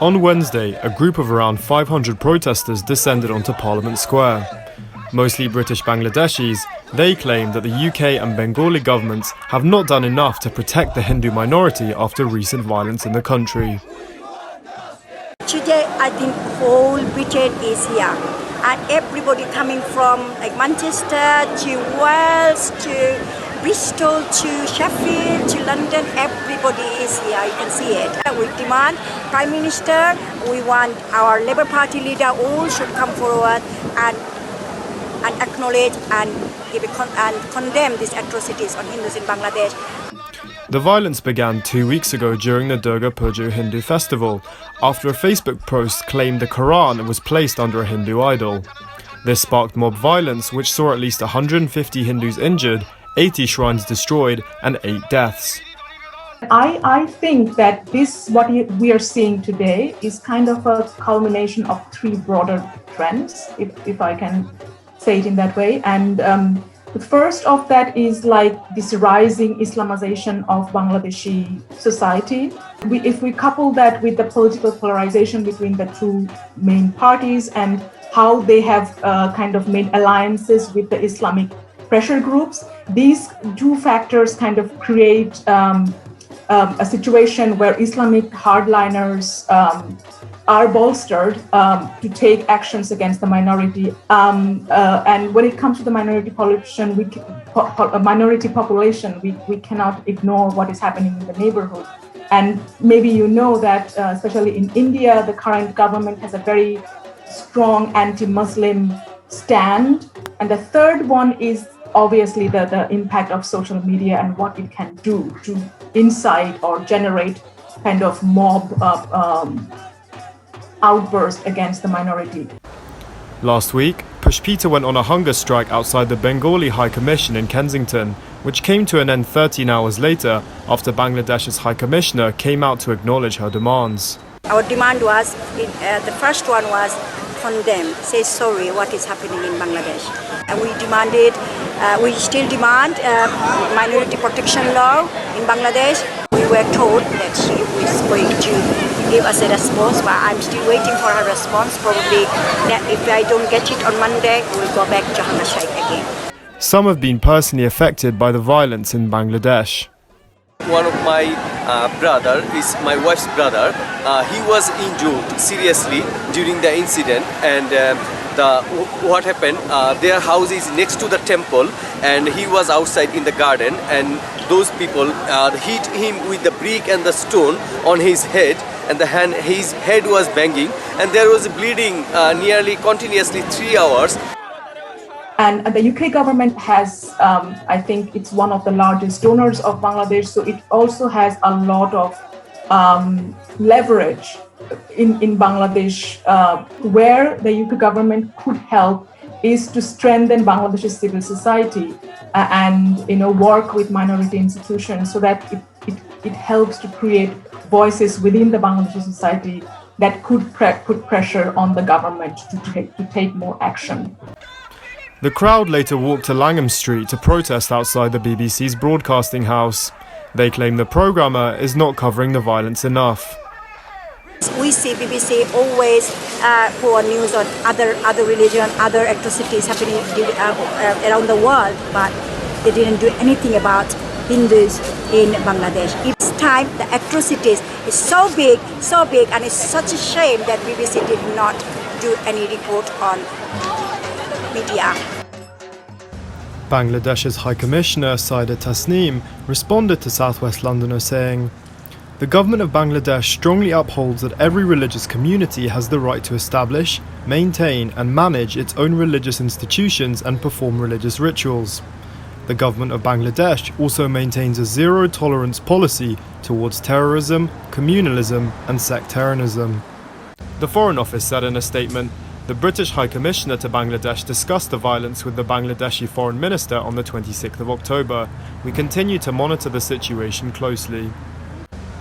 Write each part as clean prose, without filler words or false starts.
On Wednesday, a group of around 500 protesters descended onto Parliament Square. Mostly British Bangladeshis, they claim that the UK and Bengali governments have not done enough to protect the Hindu minority after recent violence in the country. Today, I think whole Britain is here, and everybody coming from like Manchester to Wales to Bristol to Sheffield to London, everybody is here, you can see it. We demand Prime Minister, we want our Labour Party leader all should come forward and acknowledge and condemn these atrocities on Hindus in Bangladesh. The violence began 2 weeks ago during the Durga Puja Hindu festival, after a Facebook post claimed the Quran was placed under a Hindu idol. This sparked mob violence, which saw at least 150 Hindus injured, 80 shrines destroyed, and 8 deaths. I think that what we are seeing today is kind of a culmination of 3 broader trends, if I can say it in that way. And the first of that is like this rising Islamization of Bangladeshi society. If we couple that with the political polarization between the 2 main parties and how they have kind of made alliances with the Islamic pressure groups, these 2 factors kind of create a situation where Islamic hardliners are bolstered to take actions against the minority. And when it comes to the minority population, we cannot ignore what is happening in the neighborhood. And maybe you know that, especially in India, the current government has a very strong anti-Muslim stand. And the third one is obviously the impact of social media and what it can do to incite or generate kind of mob outburst against the minority. Last week, Pushpita went on a hunger strike outside the Bengali High Commission in Kensington, which came to an end 13 hours later after Bangladesh's High Commissioner came out to acknowledge her demands. Our demand was, the first one was condemn, say sorry what is happening in Bangladesh. And we still demand minority protection law in Bangladesh. We were told that she was going to give us a response, but I'm still waiting for her response. Probably if I don't get it on Monday, we'll go back to hunger strike again. Some have been personally affected by the violence in Bangladesh. One of my brother is my wife's brother. He was injured seriously during the incident, and what happened, their house is next to the temple, and he was outside in the garden, and those people hit him with the brick and the stone on his head, and his head was banging, and there was bleeding nearly continuously 3 hours. And the UK government has, I think it's one of the largest donors of Bangladesh, so it also has a lot of leverage in Bangladesh. Where the UK government could help is to strengthen Bangladesh's civil society and work with minority institutions so that it helps to create voices within the Bangladeshi society that could put pressure on the government to take more action. The crowd later walked to Langham Street to protest outside the BBC's broadcasting house. They claim the programmer is not covering the violence enough. We see BBC always pour news on other religion, other atrocities happening around the world, but they didn't do anything about Hindus in Bangladesh. It's time the atrocities is so big, and it's such a shame that BBC did not do any report on media. Bangladesh's High Commissioner Saida Tasneem responded to South West Londoner saying, "The government of Bangladesh strongly upholds that every religious community has the right to establish, maintain and manage its own religious institutions and perform religious rituals. The government of Bangladesh also maintains a zero-tolerance policy towards terrorism, communalism and sectarianism." The Foreign Office said in a statement, the British High Commissioner to Bangladesh discussed the violence with the Bangladeshi Foreign Minister on the 26th of October. "We continue to monitor the situation closely."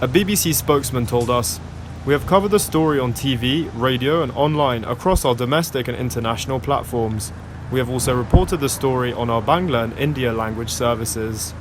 A BBC spokesman told us, "We have covered the story on TV, radio and online across our domestic and international platforms. We have also reported the story on our Bangla and India language services."